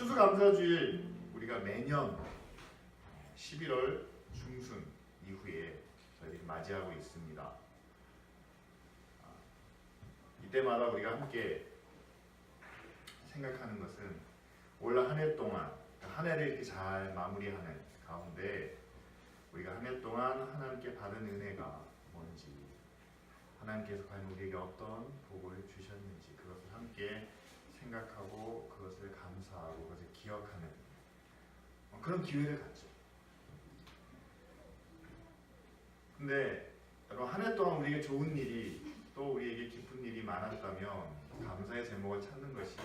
추수감사주일 우리가 매년 11월 중순 이후에 저희들이 맞이하고 있습니다. 이때마다 우리가 함께 생각하는 것은 올 한 해 동안 한 해를 이렇게 잘 마무리하는 가운데 우리가 한 해 동안 하나님께 받은 은혜가 뭔지, 하나님께서 과연 우리에게 어떤 복을 주셨는지 그것을 함께 생각하고 그것을 감사하고 그것을 기억하는 그런 기회를 갖죠. 근데 여러분, 한 해 동안 우리에게 좋은 일이 또 우리에게 기쁜 일이 많았다면 감사의 제목을 찾는 것이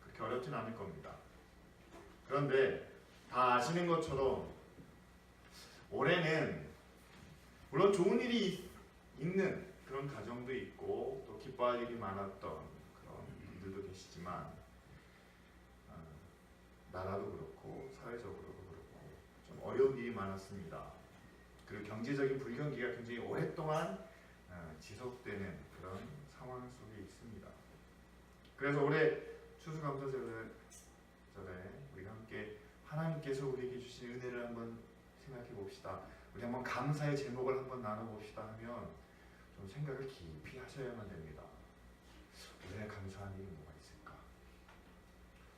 그렇게 어렵진 않을 겁니다. 그런데 다 아시는 것처럼 올해는 물론 좋은 일이 있는 그런 가정도 있고 또 기뻐할 일이 많았던 그런 분들도 계시지만 나라도 그렇고 사회적으로도 그렇고 좀 어려운 일이 많았습니다. 그리고 경제적인 불경기가 굉장히 오랫동안 지속되는 그런 상황 속에 있습니다. 그래서 올해 추수감사절에 우리가 함께 하나님께서 우리에게 주신 은혜를 한번 생각해 봅시다. 우리 한번 감사의 제목을 한번 나눠봅시다 하면 좀 생각을 깊이 하셔야만 됩니다. 올해 감사한 일이 뭐가 있을까?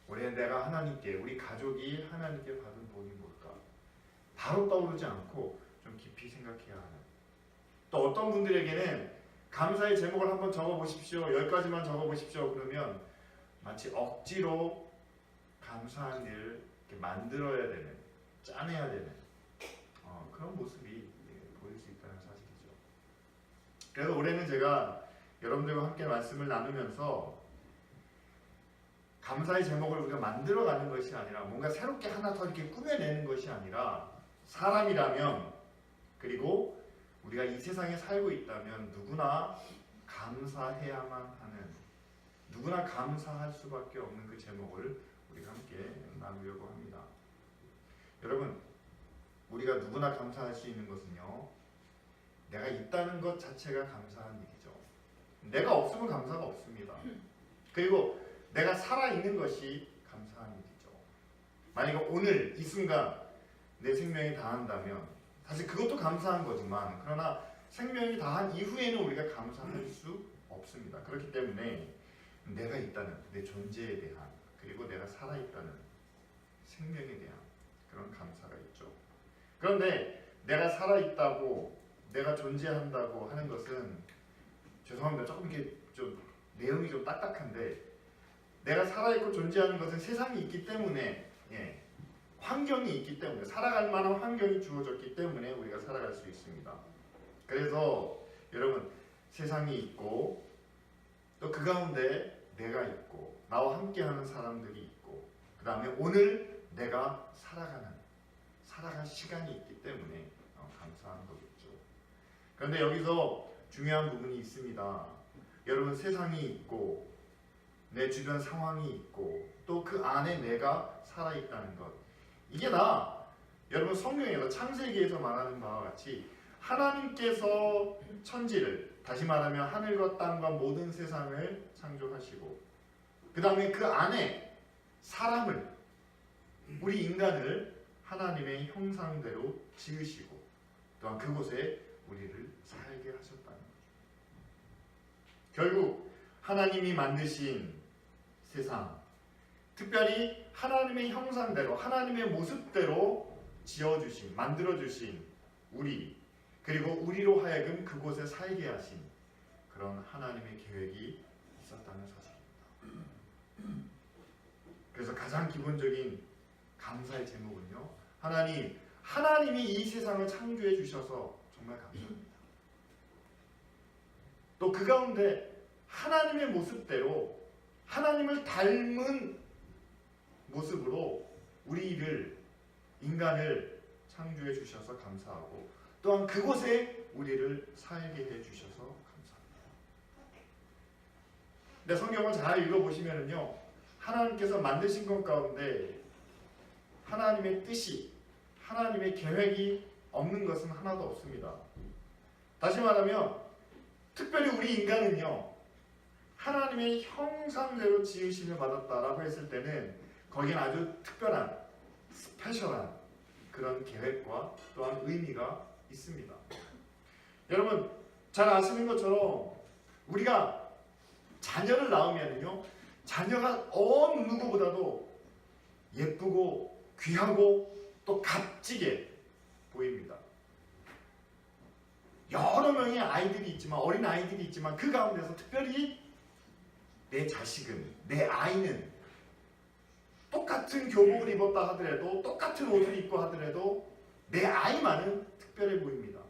올해 내가 하나님께, 우리 가족이 하나님께 받은 복이 뭘까? 바로 떠오르지 않고 좀 깊이 생각해야 하는. 또 어떤 분들에게는 감사의 제목을 한번 적어보십시오. 10가지만 적어보십시오. 그러면 마치 억지로 감사한 일을 이렇게 만들어야 되는, 짜내야 되는 그런 모습이 보일 수 있다는 사실이죠. 그래서 올해는 제가 여러분들과 함께 말씀을 나누면서 감사의 제목을 우리가 만들어가는 것이 아니라 뭔가 새롭게 하나 더 이렇게 꾸며내는 것이 아니라 사람이라면, 그리고 우리가 이 세상에 살고 있다면 누구나 감사해야만 하는, 누구나 감사할 수밖에 없는 그 제목을 우리가 함께 나누려고 합니다. 여러분, 우리가 누구나 감사할 수 있는 것은요, 내가 있다는 것 자체가 감사한 일이죠. 내가 없으면 감사가 없습니다. 그리고 내가 살아있는 것이 감사한 일이죠. 만약에 오늘 이 순간 내 생명이 다한다면 사실 그것도 감사한 거지만, 그러나 생명이 다한 이후에는 우리가 감사할 수 없습니다. 그렇기 때문에 내가 있다는 내 존재에 대한, 그리고 내가 살아있다는 생명에 대한 그런 감사가 있죠. 그런데 내가 살아있다고, 내가 존재한다고 하는 것은, 죄송합니다, 조금 이렇게 좀 내용이 좀 딱딱한데, 내가 살아있고 존재하는 것은 세상이 있기 때문에, 환경이 있기 때문에, 살아갈 만한 환경이 주어졌기 때문에 우리가 살아갈 수 있습니다. 그래서 여러분, 세상이 있고 또 그 가운데 내가 있고 나와 함께하는 사람들이 있고, 그 다음에 오늘 내가 살아갈 시간이 있기 때문에 감사한 거겠죠. 그런데 여기서 중요한 부분이 있습니다. 여러분, 세상이 있고 내 주변 상황이 있고 또 그 안에 내가 살아있다는 것, 이게 여러분 성경에서 창세기에서 말하는 바와 같이 하나님께서 천지를, 다시 말하면 하늘과 땅과 모든 세상을 창조하시고 그 다음에 그 안에 사람을, 우리 인간을 하나님의 형상대로 지으시고 또한 그곳에 우리를 살게 하셨다는 거죠. 결국 하나님이 만드신 세상, 특별히 하나님의 형상대로, 하나님의 모습대로 지어주신, 만들어주신 우리, 그리고 우리로 하여금 그곳에 살게 하신 그런 하나님의 계획이 있었다는 사실입니다. 그래서 가장 기본적인 감사의 제목은요, 하나님이 이 세상을 창조해 주셔서 정말 감사합니다. 또 그 가운데 하나님의 모습대로, 하나님을 닮은 모습으로 우리를, 인간을 창조해 주셔서 감사하고, 또한 그곳에 우리를 살게 해 주셔서 감사합니다. 근데 성경을 잘 읽어보시면요, 하나님께서 만드신 것 가운데 하나님의 뜻이, 하나님의 계획이 없는 것은 하나도 없습니다. 다시 말하면 특별히 우리 인간은요, 하나님의 형상대로 지으심을 받았다라고 했을 때는 거기엔 아주 특별한, 스페셜한 그런 계획과 또한 의미가 있습니다. 여러분 잘 아시는 것처럼 우리가 자녀를 낳으면요, 자녀가 어느 누구보다도 예쁘고 귀하고 또 값지게 보입니다. 여러 명의 아이들이 있지만, 어린 아이들이 있지만 그 가운데서 특별히 내 자식은, 내 아이는 똑같은 교복을 입었다 하더라도, 똑같은 옷을 입고 하더라도 내 아이만은 특별해 보입니다.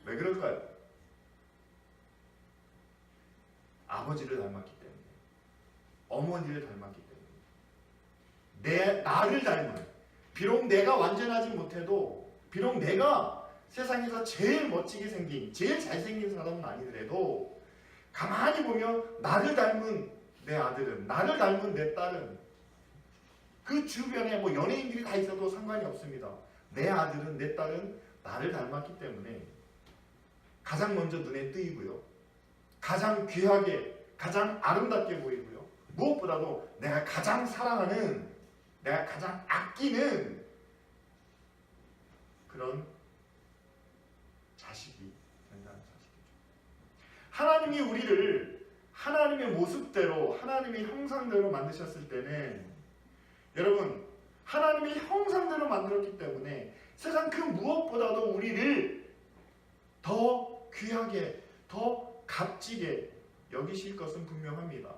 왜 그럴까요? 아버지를 닮았기 때문에, 어머니를 닮았기 때문에, 나를 닮은, 비록 내가 완전하지 못해도, 비록 내가 세상에서 제일 멋지게 생긴, 제일 잘생긴 사람은 아니더라도 가만히 보면 나를 닮은 내 아들은, 나를 닮은 내 딸은, 그 주변에 뭐 연예인들이 다 있어도 상관이 없습니다. 내 아들은, 내 딸은 나를 닮았기 때문에 가장 먼저 눈에 띄고요, 가장 귀하게, 가장 아름답게 보이고요, 무엇보다도 내가 가장 사랑하는, 내가 가장 아끼는 그런 자식이 된다는 사실이죠. 하나님이 우리를 하나님의 모습대로, 하나님의 형상대로 만드셨을 때는, 여러분 하나님의 형상대로 만들었기 때문에 세상 그 무엇보다도 우리를 더 귀하게, 더 값지게 여기실 것은 분명합니다.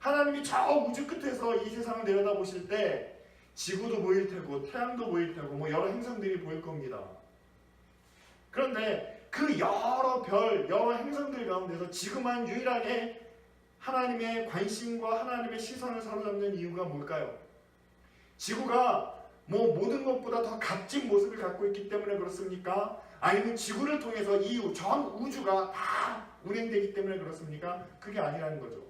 하나님이 저 우주 끝에서 이 세상을 내려다보실 때 지구도 보일 테고 태양도 보일 테고 뭐 여러 행성들이 보일 겁니다. 그런데 그 여러 별, 여러 행성들 가운데서 지구만 유일하게 하나님의 관심과 하나님의 시선을 사로잡는 이유가 뭘까요? 지구가 뭐 모든 것보다 더 값진 모습을 갖고 있기 때문에 그렇습니까? 아니면 지구를 통해서 이 전 우주가 다 운행되기 때문에 그렇습니까? 그게 아니라는 거죠.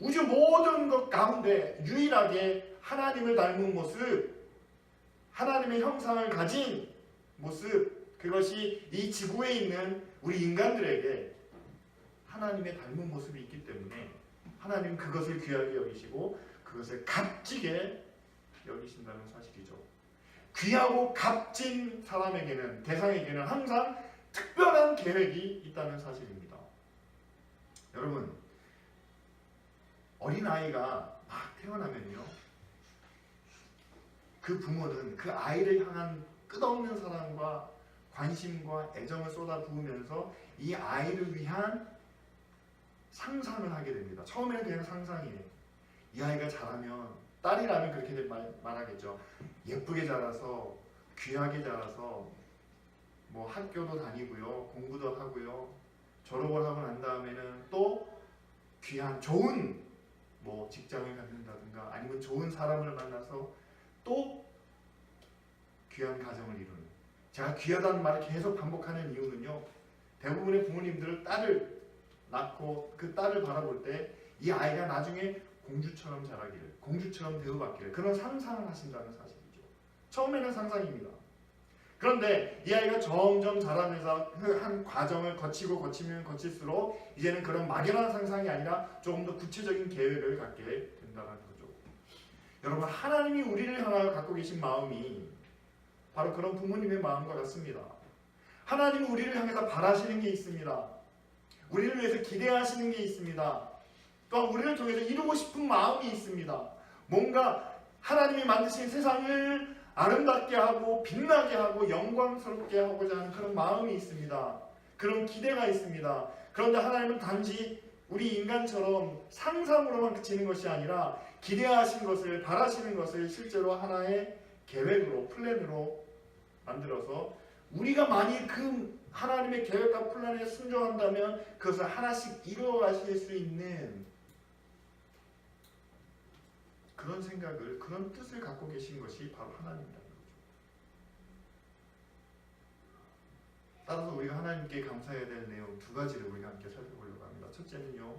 우주 모든 것 가운데 유일하게 하나님을 닮은 모습, 하나님의 형상을 가진 모습, 그것이 이 지구에 있는 우리 인간들에게 하나님의 닮은 모습이 있기 때문에 하나님은 그것을 귀하게 여기시고 그것을 값지게 여기신다는 사실이죠. 귀하고 값진 사람에게는, 대상에게는 항상 특별한 계획이 있다는 사실입니다. 여러분, 어린아이가 막 태어나면요, 그 부모는 그 아이를 향한 끝없는 사랑과 관심과 애정을 쏟아부으면서 이 아이를 위한 상상을 하게 됩니다. 처음에는 그냥 상상이에요. 이 아이가 자라면, 딸이라면 그렇게 말하겠죠. 예쁘게 자라서, 귀하게 자라서 뭐 학교도 다니고요, 공부도 하고요, 졸업을 하고 난 다음에는 또 귀한 좋은 뭐 직장을 갖는다든가 아니면 좋은 사람을 만나서 또 귀한 가정을 이루는. 제가 귀하다는 말을 계속 반복하는 이유는요, 대부분의 부모님들은 딸을 낳고 그 딸을 바라볼 때 이 아이가 나중에 공주처럼 자라기를, 공주처럼 대우받기를, 그런 상상을 하신다는 사실이죠. 처음에는 상상입니다. 그런데 이 아이가 점점 자라면서 그 한 과정을 거치면 거칠수록 이제는 그런 막연한 상상이 아니라 조금 더 구체적인 계획을 갖게 된다는 거죠. 여러분, 하나님이 우리를 향하여 갖고 계신 마음이 바로 그런 부모님의 마음과 같습니다. 하나님은 우리를 향해서 바라시는 게 있습니다. 우리를 위해서 기대하시는 게 있습니다. 또한 우리를 통해서 이루고 싶은 마음이 있습니다. 뭔가 하나님이 만드신 세상을 아름답게 하고 빛나게 하고 영광스럽게 하고자 하는 그런 마음이 있습니다. 그런 기대가 있습니다. 그런데 하나님은 단지 우리 인간처럼 상상으로만 그치는 것이 아니라 기대하신 것을, 바라시는 것을 실제로 하나의 계획으로, 플랜으로 만들어서 우리가 만일 그 하나님의 계획과 플랜에 순종한다면 그것을 하나씩 이루어가실 수 있는 그런 생각을, 그런 뜻을 갖고 계신 것이 바로 하나님이라는 거죠. 따라서 우리가 하나님께 감사해야 될 내용 두 가지를 우리가 함께 살펴보려고 합니다. 첫째는요,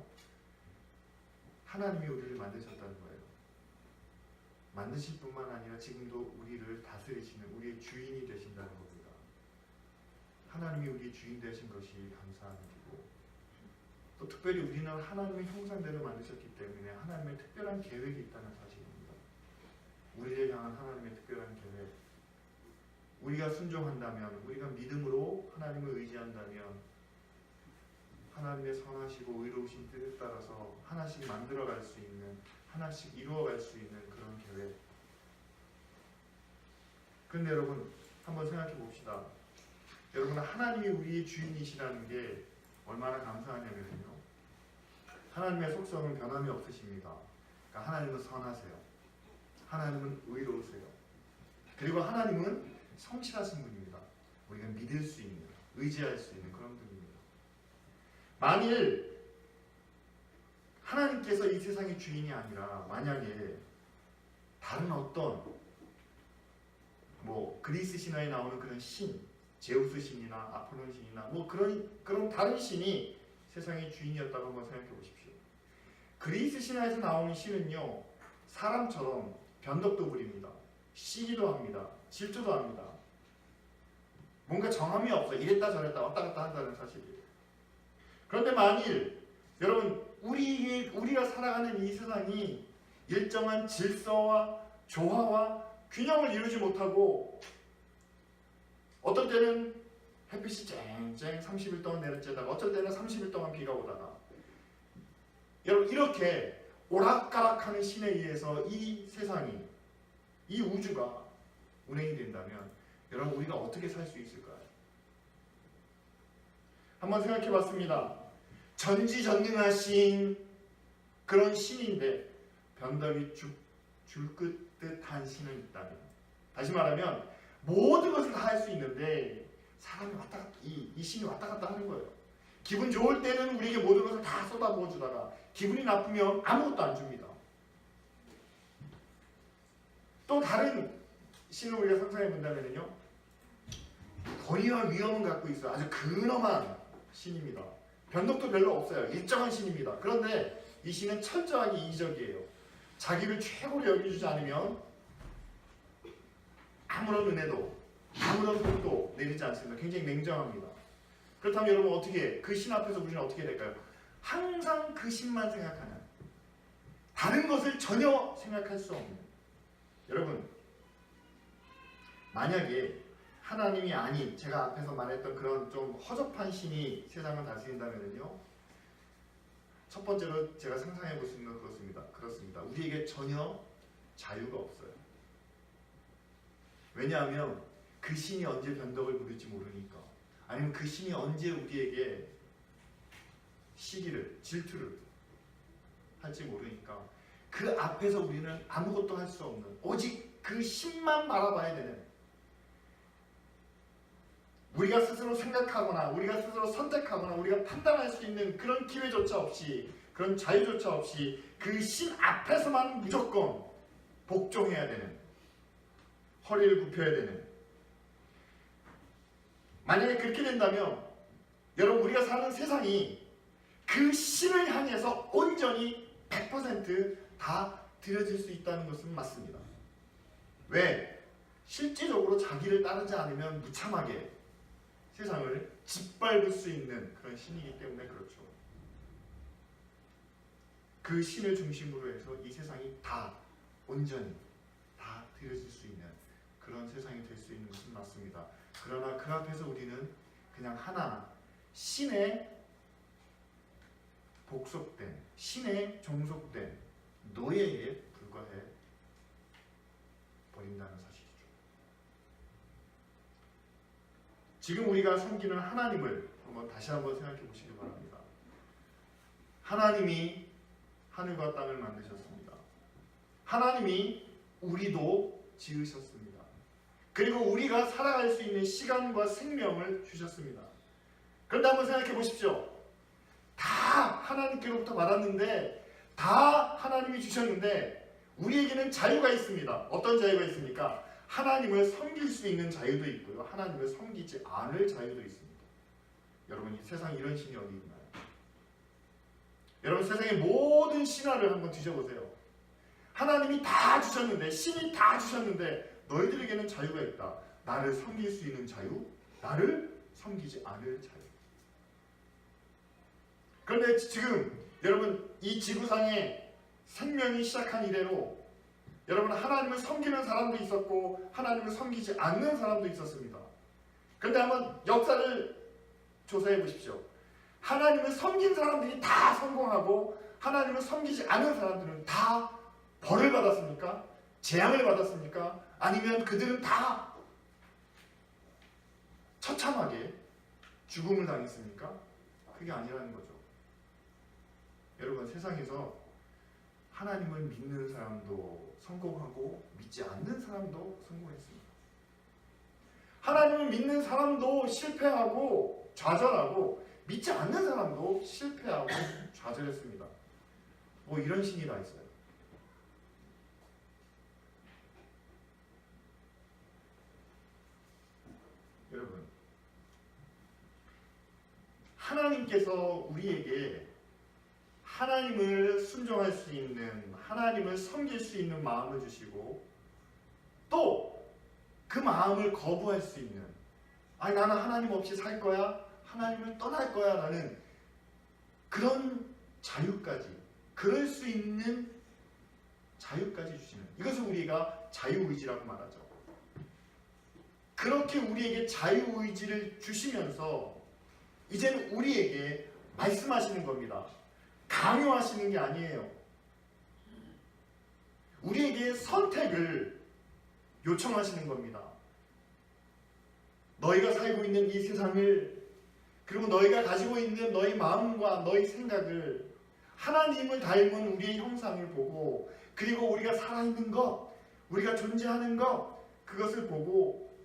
하나님이 우리를 만드셨다는 거예요. 만드실 뿐만 아니라 지금도 우리를 다스리시는, 우리의 주인이 되신다는 겁니다. 하나님이 우리의 주인 되신 것이 감사한 일이고, 또 특별히 우리는 하나님의 형상대로 만드셨기 때문에 하나님의 특별한 계획이 있다는 사실입니다. 우리를 향한 하나님의 특별한 계획, 우리가 순종한다면, 우리가 믿음으로 하나님을 의지한다면 하나님의 선하시고 의로우신 뜻에 따라서 하나씩 만들어갈 수 있는, 하나씩 이루어갈 수 있는 그런 계획. 근데 여러분 한번 생각해 봅시다. 여러분, 하나님이 우리의 주인이시라는 게 얼마나 감사하냐면요, 하나님의 속성은 변함이 없으십니다. 그러니까 하나님은 선하세요. 하나님은 의로우세요. 그리고 하나님은 성실하신 분입니다. 우리가 믿을 수 있는, 의지할 수 있는 그런 분입니다. 만일 하나님께서 이 세상의 주인이 아니라 만약에 다른 어떤 그리스 신화에 나오는 그런 신, 제우스 신이나 아폴론 신이나 그런 다른 신이 세상의 주인이었다고 한번 생각해 보십시오. 그리스 신화에서 나오는 신은요, 사람처럼 변덕도 부립니다. 시기도 합니다. 질투도 합니다. 뭔가 정함이 없어요. 이랬다 저랬다 왔다 갔다 한다는 사실이에요. 그런데 만일 여러분, 우리가 살아가는 이 세상이 일정한 질서와 조화와 균형을 이루지 못하고 어떨 때는 햇빛이 쨍쨍 30일 동안 내렸다가 어쩔 때는 30일 동안 비가 오다가, 여러분 이렇게 오락가락하는 신에 의해서 이 세상이, 이 우주가 운행이 된다면 여러분 우리가 어떻게 살 수 있을까요? 한번 생각해 봤습니다. 전지전능하신 그런 신인데 변덕이 줄긋듯한 신은 있다면, 다시 말하면 모든 것을 다 할 수 있는데 사람이 왔다 갔다, 이 신이 왔다 갔다 하는 거예요. 기분 좋을 때는 우리에게 모든 것을 다 쏟아부어 주다가 기분이 나쁘면 아무것도 안 줍니다. 또 다른 신을 우리가 상상해 본다면요, 권위와 위엄은 갖고 있어요. 아주 근엄한 신입니다. 변덕도 별로 없어요. 일정한 신입니다. 그런데 이 신은 철저하게 이기적이에요. 자기를 최고로 여겨주지 않으면 아무런 은혜도, 아무런 복도 내리지 않습니다. 굉장히 냉정합니다. 그렇다면 여러분 어떻게, 그 신 앞에서 우리는 어떻게 될까요? 항상 그 신만 생각하는, 다른 것을 전혀 생각할 수 없는. 여러분, 만약에 하나님이 아닌, 제가 앞에서 말했던 그런 좀 허접한 신이 세상을 다스린다면요, 첫 번째로 제가 상상해 볼 수 있는 건 그렇습니다. 우리에게 전혀 자유가 없어요. 왜냐하면 그 신이 언제 변덕을 부릴지 모르니까, 아니면 그 신이 언제 우리에게 시기를, 질투를 할지 모르니까 그 앞에서 우리는 아무것도 할 수 없는, 오직 그 신만 바라봐야 되는, 우리가 스스로 생각하거나 우리가 스스로 선택하거나 우리가 판단할 수 있는 그런 기회조차 없이, 그런 자유조차 없이 그 신 앞에서만 무조건 복종해야 되는, 허리를 굽혀야 되는. 만약에 그렇게 된다면 여러분, 우리가 사는 세상이 그 신을 향해서 온전히 100% 다 드려질 수 있다는 것은 맞습니다. 왜? 실질적으로 자기를 따르지 않으면 무참하게 세상을 짓밟을 수 있는 그런 신이기 때문에 그렇죠. 그 신을 중심으로 해서 이 세상이 다 온전히 다 드려질 수 있는 그런 세상이 될 수 있는 것은 맞습니다. 그러나 그 앞에서 우리는 그냥 하나, 신의 복속된, 신의 종속된 노예에 불과해 버린다는 사실이죠. 지금 우리가 섬기는 하나님을 다시 한번 생각해 보시기 바랍니다. 하나님이 하늘과 땅을 만드셨습니다. 하나님이 우리도 지으셨습니다. 그리고 우리가 살아갈 수 있는 시간과 생명을 주셨습니다. 그런데 한번 생각해 보십시오. 다 하나님께로부터 받았는데, 다 하나님이 주셨는데 우리에게는 자유가 있습니다. 어떤 자유가 있습니까? 하나님을 섬길 수 있는 자유도 있고요, 하나님을 섬기지 않을 자유도 있습니다. 여러분, 이 세상에 이런 신이 어디 있나요? 여러분, 세상의 모든 신화를 한번 뒤져보세요. 하나님이 다 주셨는데, 신이 다 주셨는데 너희들에게는 자유가 있다. 나를 섬길 수 있는 자유, 나를 섬기지 않을 자유. 그런데 지금 여러분, 이 지구상에 생명이 시작한 이래로 여러분, 하나님을 섬기는 사람도 있었고 하나님을 섬기지 않는 사람도 있었습니다. 그런데 한번 역사를 조사해 보십시오. 하나님을 섬긴 사람들이 다 성공하고 하나님을 섬기지 않은 사람들은 다 벌을 받았습니까? 재앙을 받았습니까? 아니면 그들은 다 처참하게 죽음을 당했습니까? 그게 아니라는 거죠. 여러분, 세상에서 하나님을 믿는 사람도 성공하고 믿지 않는 사람도 성공했습니다. 하나님을 믿는 사람도 실패하고 좌절하고 믿지 않는 사람도 실패하고 좌절했습니다. 뭐 이런 신이 다 있어요. 여러분, 하나님께서 우리에게 하나님을 순종할 수 있는, 하나님을 섬길 수 있는 마음을 주시고 또 그 마음을 거부할 수 있는, 아니 나는 하나님 없이 살 거야, 하나님을 떠날 거야 라는 그런 자유까지, 그럴 수 있는 자유까지 주시는, 이것을 우리가 자유의지라고 말하죠. 그렇게 우리에게 자유의지를 주시면서 이제는 우리에게 말씀하시는 겁니다. 강요하시는 게 아니에요. 우리에게 선택을 요청하시는 겁니다. 너희가 살고 있는 이 세상을, 그리고 너희가 가지고 있는 너희 마음과 너희 생각을 하나님을 닮은 우리의 형상을 보고, 그리고 우리가 살아있는 것, 우리가 존재하는 것, 그것을 보고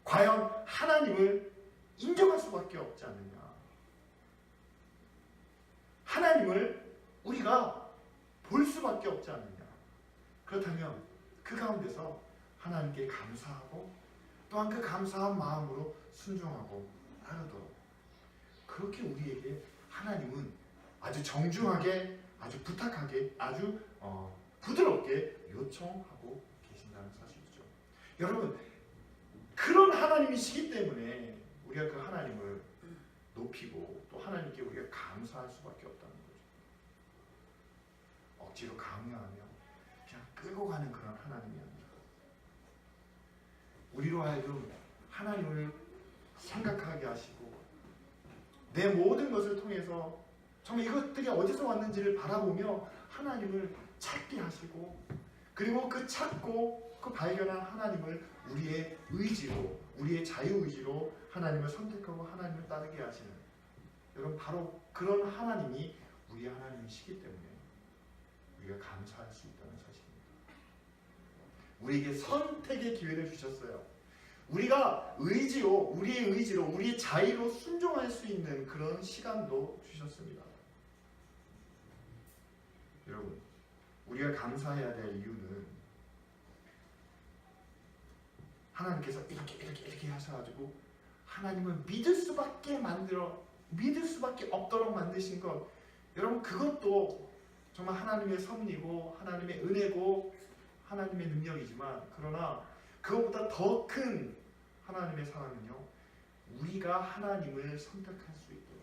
과연 하나님을 인정할 수밖에 없지 않느냐. 하나님을 우리가 볼 수밖에 없지 않느냐. 그렇다면 그 가운데서 하나님께 감사하고 또한 그 감사한 마음으로 순종하고 따르도록, 그렇게 우리에게 하나님은 아주 정중하게, 아주 부탁하게, 아주 부드럽게 요청하고 계신다는 사실이죠. 여러분, 그런 하나님이시기 때문에 우리가 그 하나님을 높이고 또 하나님께 우리가 감사할 수밖에 없다는 거죠. 억지로 강요하며 그냥 끌고 가는 그런 하나님이 아니라, 우리로 하여금 하나님을 생각하게 하시고 내 모든 것을 통해서 정말 이것들이 어디서 왔는지를 바라보며 하나님을 찾게 하시고, 그리고 그 찾고 그 발견한 하나님을 우리의 의지로, 우리의 자유의지로 하나님을 선택하고 하나님을 따르게 하시는, 여러분, 바로 그런 하나님이 우리의 하나님이시기 때문에 우리가 감사할 수 있다는 사실입니다. 우리에게 선택의 기회를 주셨어요. 우리가 의지로, 우리의 의지로, 우리의 자유로 순종할 수 있는 그런 시간도 주셨습니다. 여러분, 우리가 감사해야 될 이유는 하나님께서 이렇게 하셔가지고 하나님을 믿을 수밖에 없도록 만드신 것, 여러분, 그것도 정말 하나님의 섭리고 하나님의 은혜고 하나님의 능력이지만, 그러나 그것보다 더 큰 하나님의 사랑은요, 우리가 하나님을 선택할 수 있도록,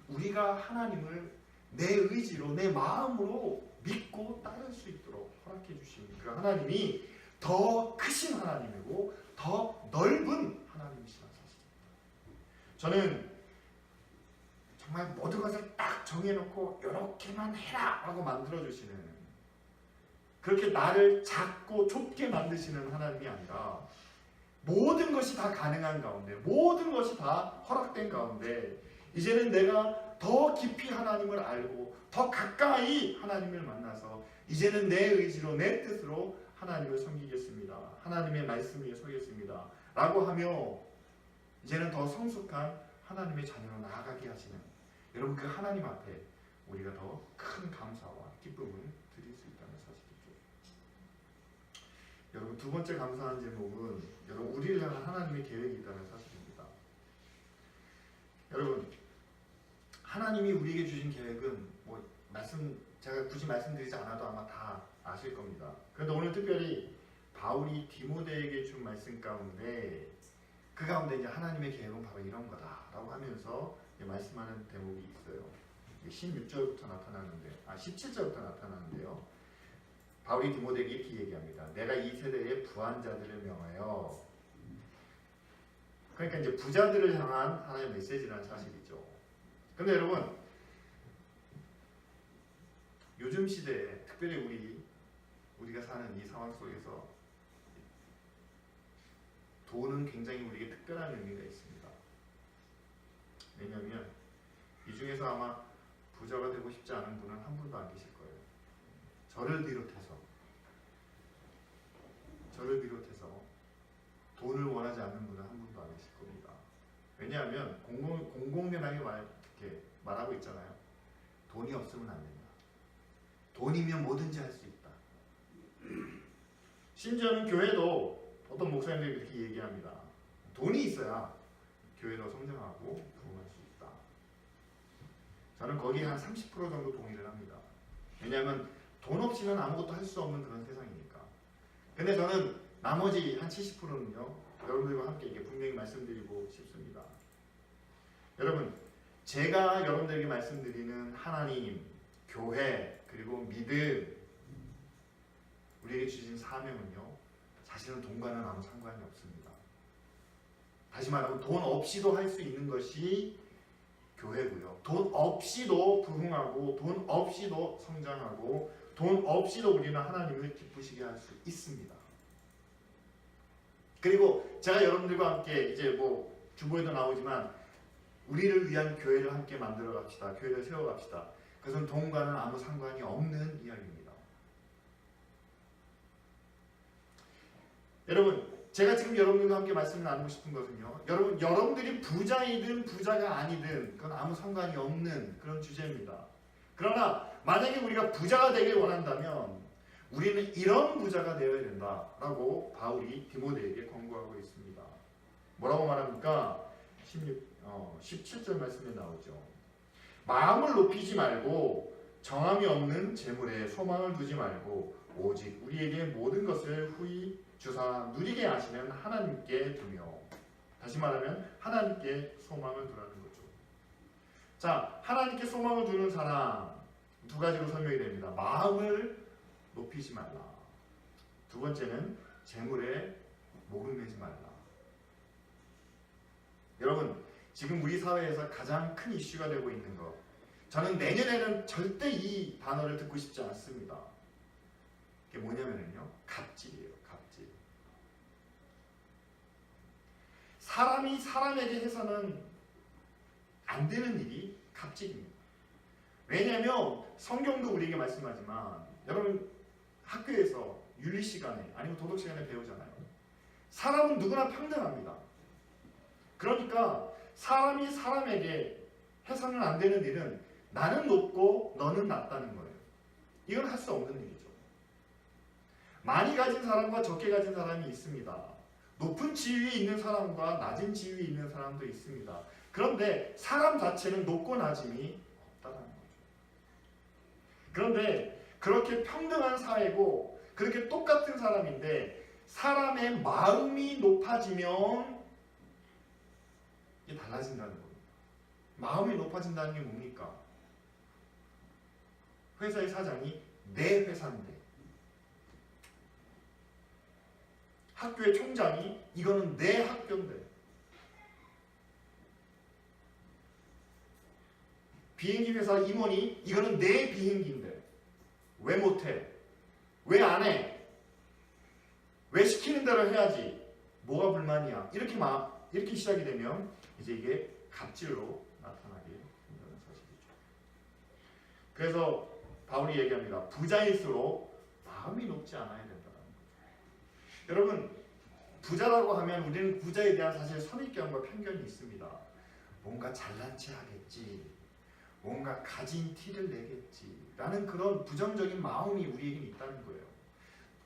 우리가 하나님을 내 의지로, 내 마음으로 믿고 따를 수 있도록 허락해 주신 그 하나님이 더 크신 하나님이고 더 넓은 하나님이시라는 사실입니다. 저는 정말 모든 것을 딱 정해놓고 이렇게만 해라 하고 만들어주시는, 그렇게 나를 작고 좁게 만드시는 하나님이 아니라 모든 것이 다 가능한 가운데, 모든 것이 다 허락된 가운데 이제는 내가 더 깊이 하나님을 알고 더 가까이 하나님을 만나서 이제는 내 의지로, 내 뜻으로 하나님을 섬기겠습니다, 하나님의 말씀 위에 서겠습니다 라고 하며 이제는 더 성숙한 하나님의 자녀로 나아가게 하시는, 여러분, 그 하나님 앞에 우리가 더 큰 감사와 기쁨을 드릴 수 있다는 사실이죠. 여러분, 두 번째 감사한 제목은 여러분, 우리를 향한 하나님의 계획이 있다는 사실입니다. 여러분, 하나님이 우리에게 주신 계획은 제가 굳이 말씀드리지 않아도 아마 다 아실 겁니다. 그런데 오늘 특별히 바울이 디모데에게 준 말씀 가운데, 그 가운데 이제 하나님의 계획은 바로 이런 거다라고 하면서 말씀하는 대목이 있어요. 16절부터 나타나는데, 17절부터 나타나는데요. 바울이 디모데에게 이렇게 얘기합니다. 내가 이 세대의 부한 자들을 명하여. 그러니까 이제 부자들을 향한 하나의 메시지라는 사실이죠. 근데 여러분, 요즘 시대에 특별히 우리가 사는 이 상황 속에서 돈은 굉장히 우리에게 특별한 의미가 있습니다. 왜냐하면 이 중에서 아마 부자가 되고 싶지 않은 분은 한 분도 안 계실 거예요. 저를 비롯해서 돈을 원하지 않는 분은 한 분도 안 계실 겁니다. 왜냐하면 공공연하게 이렇게 말하고 있잖아요. 돈이 없으면 안 된다. 돈이면 뭐든지 할 수 있다. 심지어는 교회도 어떤 목사님들이 그렇게 얘기합니다. 돈이 있어야 교회도 성장하고 부흥할 수 있다. 저는 거기에 한 30% 정도 동의를 합니다. 왜냐하면 돈 없이는 아무것도 할 수 없는 그런 세상이니까. 근데 저는 나머지 한 70%는요, 여러분들과 함께 이게 분명히 말씀드리고 싶습니다. 여러분, 제가 여러분들에게 말씀드리는 하나님, 교회, 그리고 믿음, 우리에게 주신 사명은요, 사실은 돈과는 아무 상관이 없습니다. 다시 말하면 돈 없이도 할 수 있는 것이 교회고요. 돈 없이도 부흥하고 돈 없이도 성장하고 돈 없이도 우리는 하나님을 기쁘시게 할 수 있습니다. 그리고 제가 여러분들과 함께 이제 주보에도 나오지만 우리를 위한 교회를 함께 만들어 갑시다. 교회를 세워 갑시다. 그것은 돈과는 아무 상관이 없는 이야기입니다. 여러분, 제가 지금 여러분들과 함께 말씀을 나누고 싶은 것은요, 여러분들이 부자이든 부자가 아니든 그건 아무 상관이 없는 그런 주제입니다. 그러나 만약에 우리가 부자가 되길 원한다면 우리는 이런 부자가 되어야 된다라고 바울이 디모데에게 권고하고 있습니다. 뭐라고 말합니까? 17절 말씀에 나오죠. 마음을 높이지 말고 정함이 없는 재물에 소망을 두지 말고 오직 우리에게 모든 것을 후히 주사 누리게 하시는 하나님께 두며, 다시 말하면 하나님께 소망을 두라는 거죠. 자, 하나님께 소망을 두는 사람 두 가지로 설명이 됩니다. 마음을 높이지 말라. 두 번째는 재물에 목을 매지 말라. 여러분, 지금 우리 사회에서 가장 큰 이슈가 되고 있는 것, 저는 내년에는 절대 이 단어를 듣고 싶지 않습니다. 그게 뭐냐면요, 갑질이에요. 갑질. 사람이 사람에게 해서는 안 되는 일이 갑질입니다. 왜냐하면 성경도 우리에게 말씀하지만, 여러분 학교에서 윤리 시간에 아니면 도덕 시간에 배우잖아요. 사람은 누구나 평등합니다. 그러니까 사람이 사람에게 해서는 안 되는 일은 나는 높고 너는 낮다는 거예요. 이건 할 수 없는 일이죠. 많이 가진 사람과 적게 가진 사람이 있습니다. 높은 지위에 있는 사람과 낮은 지위에 있는 사람도 있습니다. 그런데 사람 자체는 높고 낮음이 없다는 거죠. 그런데 그렇게 평등한 사회고 그렇게 똑같은 사람인데 사람의 마음이 높아지면 이게 달라진다는 겁니다. 마음이 높아진다는 게 뭡니까? 회사의 사장이 내 회사인데, 학교의 총장이 이거는 내 학교인데, 비행기 회사 임원이 이거는 내 비행기인데 왜 못해? 왜 안 해? 왜 시키는 대로 해야지? 뭐가 불만이야? 이렇게 시작이 되면 이제 이게 갑질로 나타나게 된다는 사실이죠. 그래서 바울이 얘기합니다. 부자일수록 마음이 높지 않아야 된다는 거죠. 여러분, 부자라고 하면 우리는 부자에 대한 사실 선입견과 편견이 있습니다. 뭔가 잘난 체 하겠지, 뭔가 가진 티를 내겠지 라는 그런 부정적인 마음이 우리에게 있다는 거예요.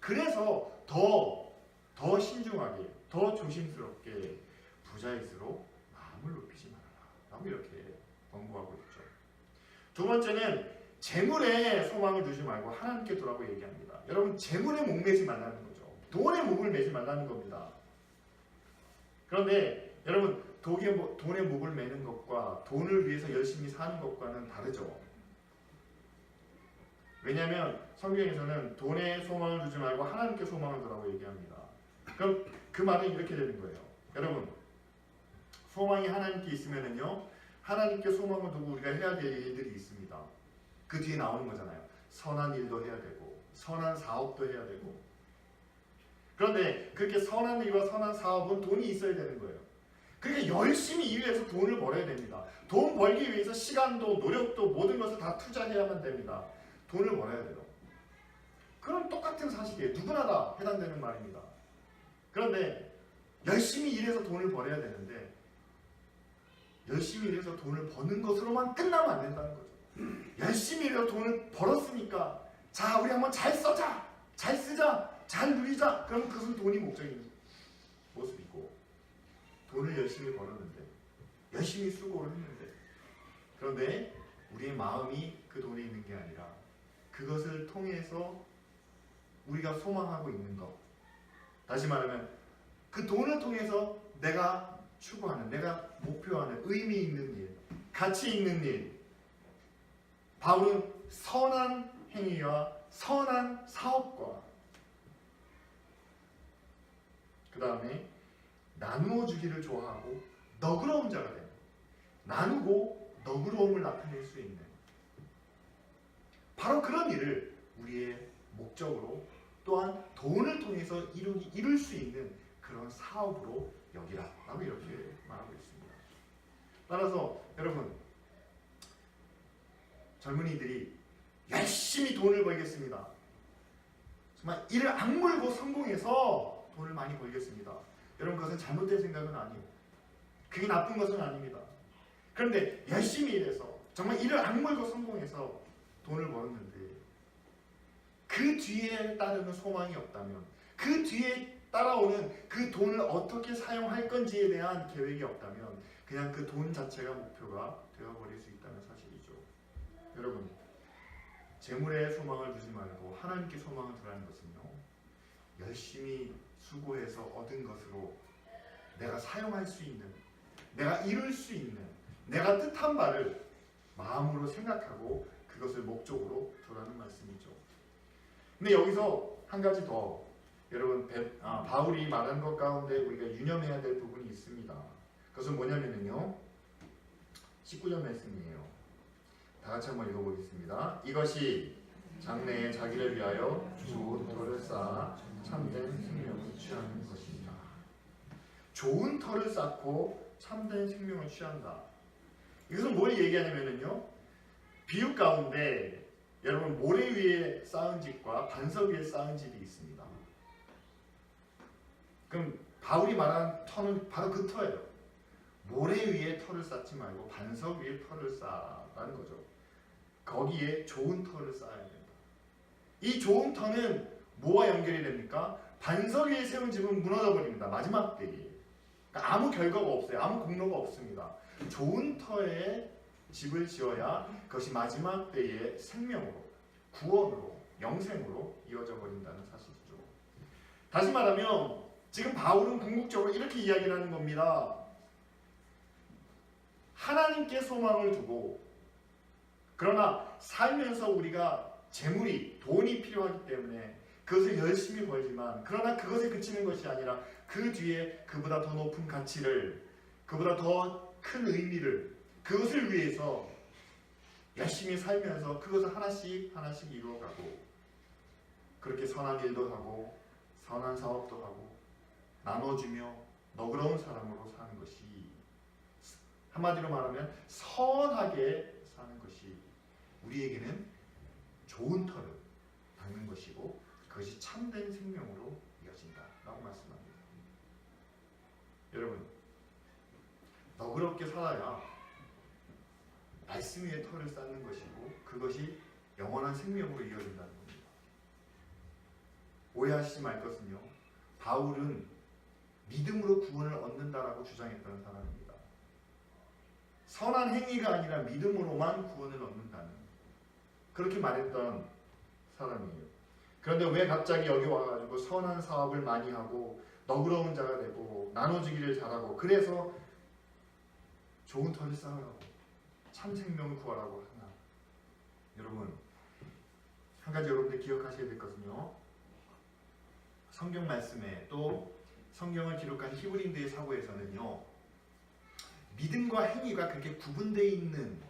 그래서 더 신중하게, 더 조심스럽게 부자일수록 마음을 높이지 말아라 라고 이렇게 권고하고 있죠. 두 번째는 재물에 소망을 두지 말고 하나님께 두라고 얘기합니다. 여러분, 재물에 목매지 말라는 거죠. 돈에 목을 매지 말라는 겁니다. 그런데 여러분, 돈에 목을 매는 것과 돈을 위해서 열심히 사는 것과는 다르죠. 왜냐하면 성경에서는 돈에 소망을 두지 말고 하나님께 소망을 두라고 얘기합니다. 그럼 그 말은 이렇게 되는 거예요. 여러분, 소망이 하나님께 있으면은요, 하나님께 소망을 두고 우리가 해야 될 일들이 있습니다. 그 뒤에 나오는 거잖아요. 선한 일도 해야 되고 선한 사업도 해야 되고. 그런데 그렇게 선한 일과 선한 사업은 돈이 있어야 되는 거예요. 그러니까 열심히 일해서 돈을 벌어야 됩니다. 돈 벌기 위해서 시간도 노력도 모든 것을 다 투자해야만 됩니다. 돈을 벌어야 돼요. 그럼 똑같은 사실이에요. 누구나 다 해당되는 말입니다. 그런데 열심히 일해서 돈을 벌어야 되는데 열심히 일해서 돈을 버는 것으로만 끝나면 안 된다는 거죠. 열심히 일해서 돈을 벌었으니까 자, 우리 한번 잘 써자, 잘 쓰자, 잘 누리자. 그러면 그것은 돈이 목적인 모습이고, 돈을 열심히 벌었는데 열심히 수고를 했는데, 그런데 우리의 마음이 그 돈에 있는 게 아니라 그것을 통해서 우리가 소망하고 있는 것, 다시 말하면 그 돈을 통해서 내가 추구하는, 내가 목표하는 의미 있는 일, 가치 있는 일, 바울은 선한 행위와 선한 사업과 그 다음에 나누어 주기를 좋아하고 너그러운 자가 됩니다. 나누고 너그러움을 나타낼 수 있는 바로 그런 일을 우리의 목적으로, 또한 돈을 통해서 이룰 수 있는 그런 사업으로 여기라 라고 이렇게 말하고 있습니다. 따라서 여러분, 젊은이들이 열심히 돈을 벌겠습니다. 정말 이를 악물고 성공해서 돈을 많이 벌겠습니다. 여러분, 그것은 잘못된 생각은 아니에요. 그게 나쁜 것은 아닙니다. 그런데 열심히 일해서 정말 이를 악물고 성공해서 돈을 벌었는데 그 뒤에 따르는 소망이 없다면, 그 뒤에 따라오는 그 돈을 어떻게 사용할 건지에 대한 계획이 없다면 그냥 그 돈 자체가 목표가 되어버릴 수 있다는 사실이죠. 여러분, 재물에 소망을 두지 말고 하나님께 소망을 두라는 것은요, 열심히 수고해서 얻은 것으로 내가 사용할 수 있는, 내가 이룰 수 있는, 내가 뜻한 바를 마음으로 생각하고 그것을 목적으로 두라는 말씀이죠. 근데 여기서 한 가지 더, 여러분, 바울이 말한 것 가운데 우리가 유념해야 될 부분이 있습니다. 그것은 뭐냐면요, 19절 말씀이에요. 다 같이 한번 읽어보겠습니다. 이것이 장래에 자기를 위하여 좋은 터를 쌓아 참된 생명을 취하는 것입니다. 좋은 터를 쌓고 참된 생명을 취한다. 이것은 뭘 얘기하냐면요, 비유 가운데 여러분, 모래 위에 쌓은 집과 반석 위에 쌓은 집이 있습니다. 그럼 바울이 말하는 터는 바로 그 터예요. 모래 위에 터를 쌓지 말고 반석 위에 터를 쌓라는 거죠. 거기에 좋은 터를 쌓아야 된다. 이 좋은 터는 뭐와 연결이 됩니까? 반석 위에 세운 집은 무너져 버립니다. 마지막 때에. 그러니까 아무 결과가 없어요. 아무 공로가 없습니다. 좋은 터에 집을 지어야 그것이 마지막 때의 생명으로, 구원으로, 영생으로 이어져 버린다는 사실이죠. 다시 말하면 지금 바울은 궁극적으로 이렇게 이야기를 하는 겁니다. 하나님께 소망을 두고, 그러나 살면서 우리가 재물이, 돈이 필요하기 때문에 그것을 열심히 벌지만, 그러나 그것에 그치는 것이 아니라 그 뒤에 그보다 더 높은 가치를, 그보다 더 큰 의미를, 그것을 위해서 열심히 살면서 그것을 하나씩 하나씩 이루어가고, 그렇게 선한 일도 하고 선한 사업도 하고 나눠주며 너그러운 사람으로 사는 것이, 한마디로 말하면 선하게 사는 것이 우리에게는 좋은 터를 닦는 것이고, 그것이 참된 생명으로 이어진다 라고 말씀합니다. 여러분, 너그럽게 살아야 말씀 위에 터를 쌓는 것이고, 그것이 영원한 생명으로 이어진다는 겁니다. 오해하시지 말 것은요, 바울은 믿음으로 구원을 얻는다라고 주장했던 사람입니다. 선한 행위가 아니라 믿음으로만 구원을 얻는다는, 그렇게 말했던 사람이에요. 그런데 왜 갑자기 여기 와가지고 선한 사업을 많이 하고 너그러운 자가 되고 나눠주기를 잘하고 그래서 좋은 터를 쌓으라고, 참 생명을 구하라고 하나? 여러분, 한 가지 여러분들 기억하셔야 될 것은요. 성경 말씀에 또 성경을 기록한 히브리인들의 사고에서는요. 믿음과 행위가 그렇게 구분되어 있는,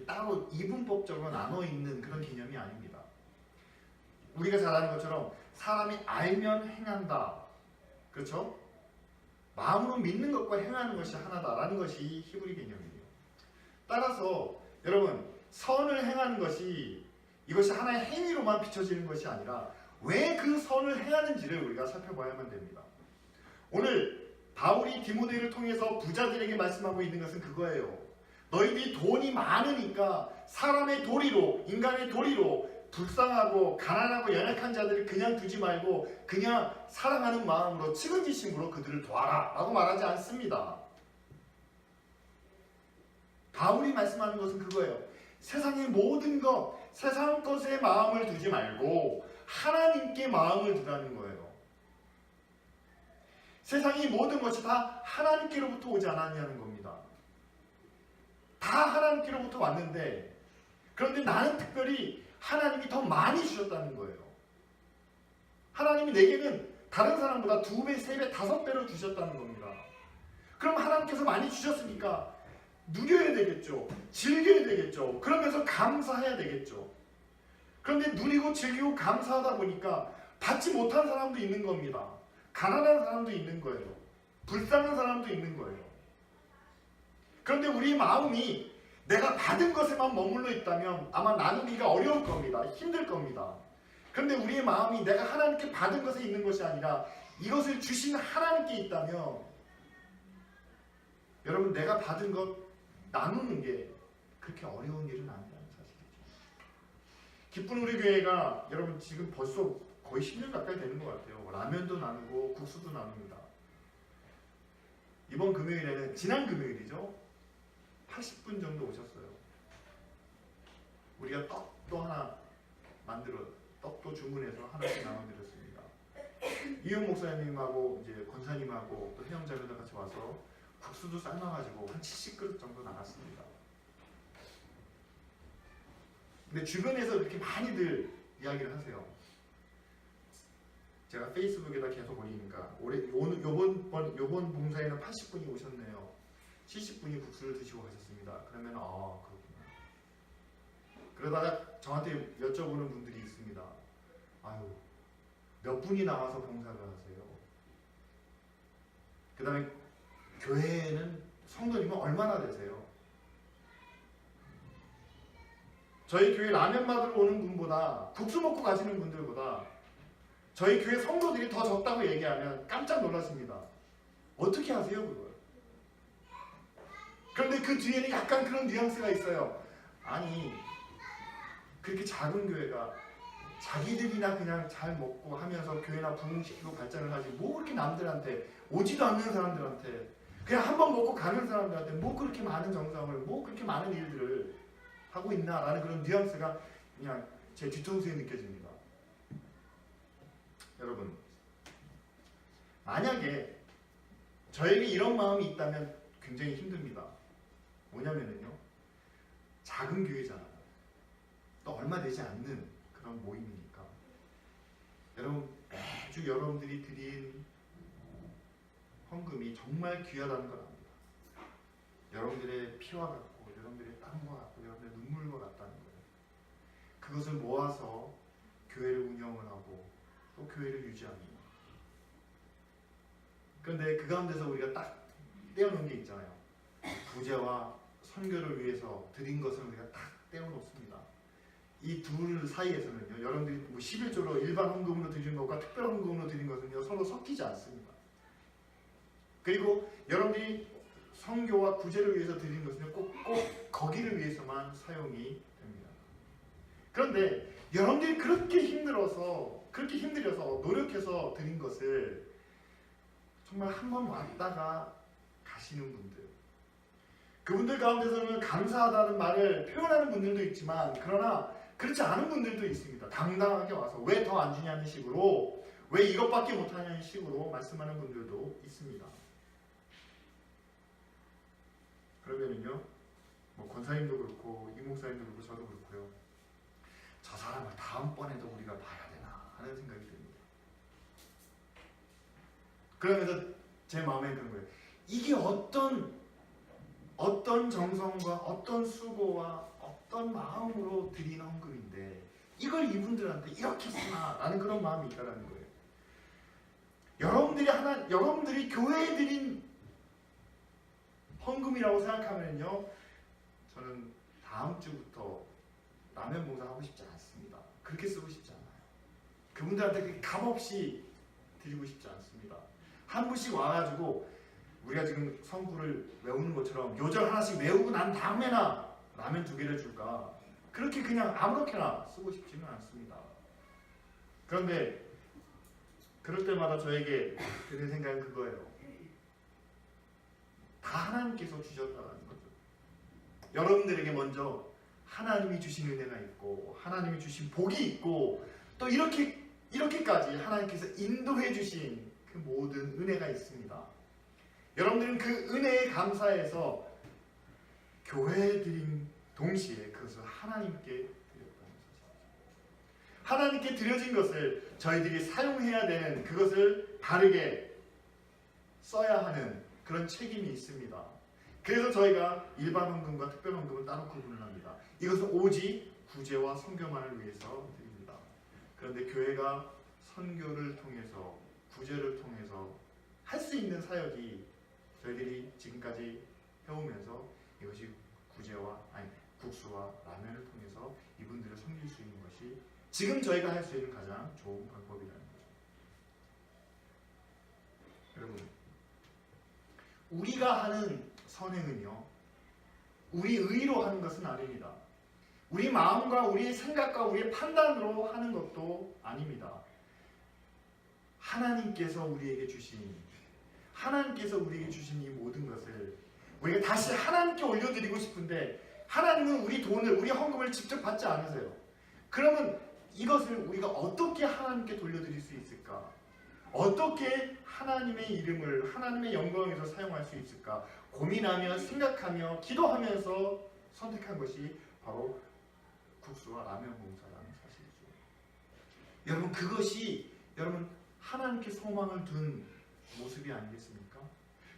따로 이분법적으로 나눠 있는 그런 개념이 아닙니다. 우리가 잘 아는 것처럼 사람이 알면 행한다. 그렇죠? 마음으로 믿는 것과 행하는 것이 하나다라는 것이 히브리 개념이에요. 따라서 여러분, 선을 행하는 것이 이것이 하나의 행위로만 비춰지는 것이 아니라 왜 그 선을 행하는지를 우리가 살펴봐야만 됩니다. 오늘 바울이 디모데를 통해서 부자들에게 말씀하고 있는 것은 그거예요. 너희들이 돈이 많으니까 사람의 도리로, 인간의 도리로 불쌍하고 가난하고 연약한 자들을 그냥 두지 말고 그냥 사랑하는 마음으로 측은지심으로 그들을 도와라 라고 말하지 않습니다. 바울이 말씀하는 것은 그거예요. 세상의 모든 것, 세상 것에 마음을 두지 말고 하나님께 마음을 두라는 거예요. 세상의 모든 것이 다 하나님께로부터 오지 않았냐는 겁니다. 다 하나님께로부터 왔는데, 그런데 나는 특별히 하나님이 더 많이 주셨다는 거예요. 하나님이 내게는 다른 사람보다 2배, 3배, 5배로 주셨다는 겁니다. 그럼 하나님께서 많이 주셨으니까 누려야 되겠죠. 즐겨야 되겠죠. 그러면서 감사해야 되겠죠. 그런데 누리고 즐기고 감사하다 보니까 받지 못한 사람도 있는 겁니다. 가난한 사람도 있는 거예요. 불쌍한 사람도 있는 거예요. 그런데 우리 마음이 내가 받은 것에만 머물러 있다면 아마 나누기가 어려울 겁니다. 힘들 겁니다. 그런데 우리의 마음이 내가 하나님께 받은 것에 있는 것이 아니라 이것을 주신 하나님께 있다면 여러분, 내가 받은 것 나누는 게 그렇게 어려운 일은 아니라는 사실이죠. 기쁜 우리 교회가 여러분 지금 벌써 거의 10년 가까이 되는 것 같아요. 라면도 나누고 국수도 나눕니다. 이번 금요일에는, 지난 금요일이죠, 80분 정도 오셨어요. 우리가 떡도 하나 만들어, 떡도 주문해서 하나씩 나눠드렸습니다. 이용 목사님하고 이제 권사님하고 또 혜영자매도 같이 와서 국수도 삶아가지고 한 70그릇 정도 나갔습니다. 근데 주변에서 이렇게 많이들 이야기를 하세요. 제가 페이스북에다 계속 올리니까 요번 봉사에는 80분이 오셨네요. 70분이 국수를 드시고 가셨습니다. 그러면 그렇구나. 그러다가 저한테 여쭤보는 분들이 있습니다. 아유, 몇 분이 나와서 봉사를 하세요? 그 다음에 교회에는 성도님은 얼마나 되세요? 저희 교회 라면 받으러 오는 분보다, 국수 먹고 가시는 분들보다 저희 교회 성도들이 더 적다고 얘기하면 깜짝 놀라십니다. 어떻게 하세요, 그걸? 그런데 그 뒤에는 약간 그런 뉘앙스가 있어요. 아니, 그렇게 작은 교회가 자기들이나 그냥 잘 먹고 하면서 교회나 부흥시키고 발전을 하지, 뭐 그렇게 남들한테, 오지도 않는 사람들한테, 그냥 한번 먹고 가는 사람들한테 뭐 그렇게 많은 정성을, 뭐 그렇게 많은 일들을 하고 있나라는 그런 뉘앙스가 그냥 제 뒤통수에 느껴집니다. 여러분, 만약에 저에게 이런 마음이 있다면 굉장히 힘듭니다. 뭐냐면요, 작은 교회잖아요. 또 얼마 되지 않는 그런 모임이니까. 여러분, 매주 여러분들이 드린 헌금이 정말 귀하다는 걸 압니다. 여러분들의 피와 같고, 여러분들의 땀과 같고, 여러분들의 눈물과 같다는 거예요. 그것을 모아서 교회를 운영을 하고 또 교회를 유지합니다. 그런데 그 가운데서 우리가 딱 떼어놓은 게 있잖아요. 부재와 선교를 위해서 드린 것을 우리가 딱 떼어놓습니다. 이 둘 사이에서는요, 여러분들이 뭐 11조로 일반 헌금으로 드리는 것과 특별 헌금으로 드리는 것은요, 서로 섞이지 않습니다. 그리고 여러분들이 선교와 구제를 위해서 드리는 것은요, 꼭 거기를 위해서만 사용이 됩니다. 그런데 여러분들이 그렇게 힘들어서 노력해서 드린 것을 정말 한번 왔다가 가시는 분들, 그분들 가운데서는 감사하다는 말을 표현하는 분들도 있지만, 그러나 그렇지 않은 분들도 있습니다. 당당하게 와서 왜 더 안 주냐는 식으로, 왜 이것밖에 못하냐는 식으로 말씀하는 분들도 있습니다. 그러면은요, 뭐 권사님도 그렇고 이 목사님도 그렇고 저도 그렇고요, 저 사람을 다음번에도 우리가 봐야 되나 하는 생각이 듭니다. 그러면서 제 마음에 드는 거예요. 이게 어떤 정성과 어떤 수고와 어떤 마음으로 드린 헌금인데 이걸 이분들한테 이렇게 쓰나 라는 그런 마음이 있다는 거예요. 여러분들이 교회에 드린 헌금이라고 생각하면요, 저는 다음 주부터 라면 봉사 하고 싶지 않습니다. 그렇게 쓰고 싶지 않아요. 그분들한테 그렇게 값없이 드리고 싶지 않습니다. 한 분씩 와가지고 우리가 지금 성구를 외우는 것처럼 요절 하나씩 외우고 난 다음에나 라면 2개를 줄까? 그렇게 그냥 아무렇게나 쓰고 싶지는 않습니다. 그런데 그럴 때마다 저에게 드는 생각은 그거예요. 다 하나님께서 주셨다는 거죠. 여러분들에게 먼저 하나님이 주신 은혜가 있고 하나님이 주신 복이 있고 또 이렇게까지 하나님께서 인도해 주신 그 모든 은혜가 있습니다. 여러분들은 그 은혜에 감사해서 교회에 드린 동시에 그것을 하나님께 드렸다는 사실이죠. 하나님께 드려진 것을 저희들이 사용해야 되는, 그것을 바르게 써야 하는 그런 책임이 있습니다. 그래서 저희가 일반 헌금과 특별 헌금을 따로 구분을 합니다. 이것은 오직 구제와 선교만을 위해서 드립니다. 그런데 교회가 선교를 통해서, 구제를 통해서 할 수 있는 사역이 저희들이 지금까지 해오면서 이것이 국수와 라면을 통해서 이분들을 섬길 수 있는 것이 지금 저희가 할 수 있는 가장 좋은 방법이라는 거죠. 여러분, 우리가 하는 선행은요, 우리 의로 하는 것은 아닙니다. 우리 마음과 우리의 생각과 우리의 판단으로 하는 것도 아닙니다. 하나님께서 우리에게 주신 이 모든 것을 우리가 다시 하나님께 올려드리고 싶은데 하나님은 우리 돈을, 우리 헌금을 직접 받지 않으세요. 그러면 이것을 우리가 어떻게 하나님께 돌려드릴 수 있을까? 어떻게 하나님의 이름을, 하나님의 영광을 위해서 사용할 수 있을까? 고민하며 생각하며 기도하면서 선택한 것이 바로 국수와 라면 봉사라는 사실이죠. 여러분, 그것이 하나님께 소망을 둔 모습이 아니겠습니까?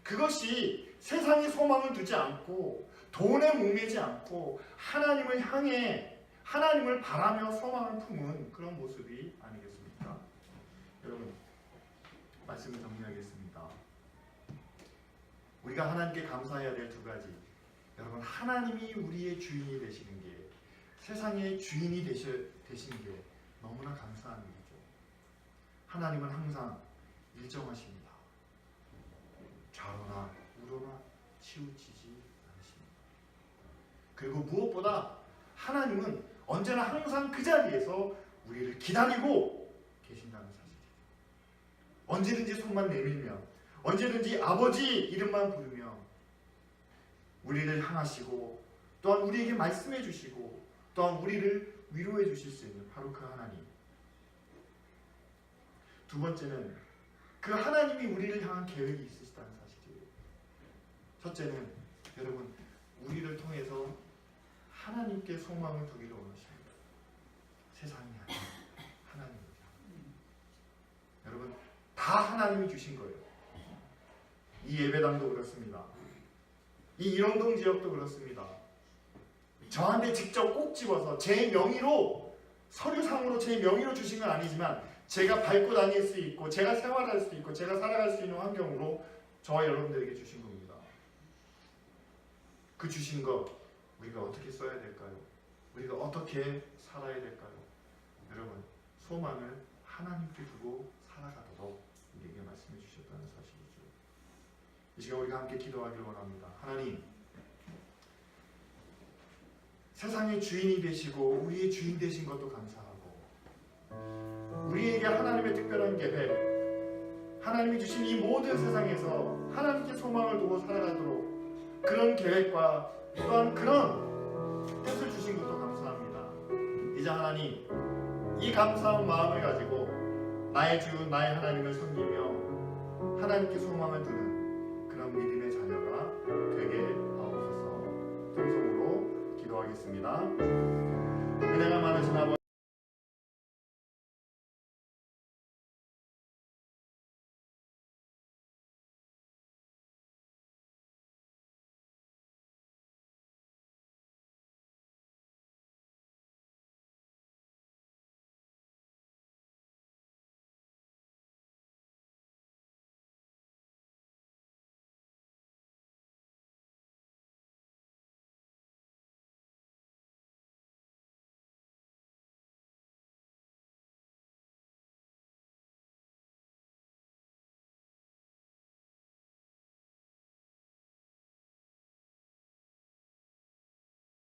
그것이 세상에 소망을 두지 않고 돈에 목매지 않고 하나님을 향해 하나님을 바라며 소망을 품은 그런 모습이 아니겠습니까? 여러분, 말씀을 정리하겠습니다. 우리가 하나님께 감사해야 될 2가지. 여러분, 하나님이 우리의 주인이 되시는 게, 세상의 주인이 되시는 게 너무나 감사한 일이죠. 하나님은 항상 일정하십니다. 좌로나 우로나 치우치지 않으십니다. 그리고 무엇보다 하나님은 언제나 항상 그 자리에서 우리를 기다리고 계신다는 사실이에요. 언제든지 손만 내밀면, 언제든지 아버지 이름만 부르며 우리를 향하시고 또한 우리에게 말씀해 주시고 또한 우리를 위로해 주실 수 있는 바로 그 하나님. 2번째는 그 하나님이 우리를 향한 계획이 있으시다는 사실이에요. 첫째는 여러분, 우리를 통해서 하나님께 소망을 두기를 원하십니다. 세상이 아니라 하나님입니다. 여러분, 다 하나님이 주신 거예요. 이 예배당도 그렇습니다. 이 일원동 지역도 그렇습니다. 저한테 직접 꼭 집어서 제 명의로, 서류상으로 제 명의로 주신 건 아니지만 제가 밟고 다닐 수 있고 제가 생활할 수 있고 제가 살아갈 수 있는 환경으로 저와 여러분들에게 주신 겁니다. 그 주신 것 우리가 어떻게 써야 될까요? 우리가 어떻게 살아야 될까요? 여러분, 소망을 하나님께 두고 살아가도록 우리에게 말씀해 주셨다는 사실이죠. 이 시간 우리가 함께 기도하기를 원합니다. 하나님, 세상의 주인이 되시고 우리의 주인 되신 것도 감사하고 우리에게 하나님의 특별한 계획, 하나님이 주신 이 모든 세상에서 하나님께 소망을 두고 살아가도록 그런 계획과 또한 그런 뜻을 주신 것도 감사합니다. 이제 하나님, 이 감사한 마음을 가지고 나의 주, 나의 하나님을 섬기며 하나님께 소망을 두는 그런 믿음의 자녀가 되게 하옵소서. 통성으로 기도하겠습니다. 은혜가 많으신 아버지,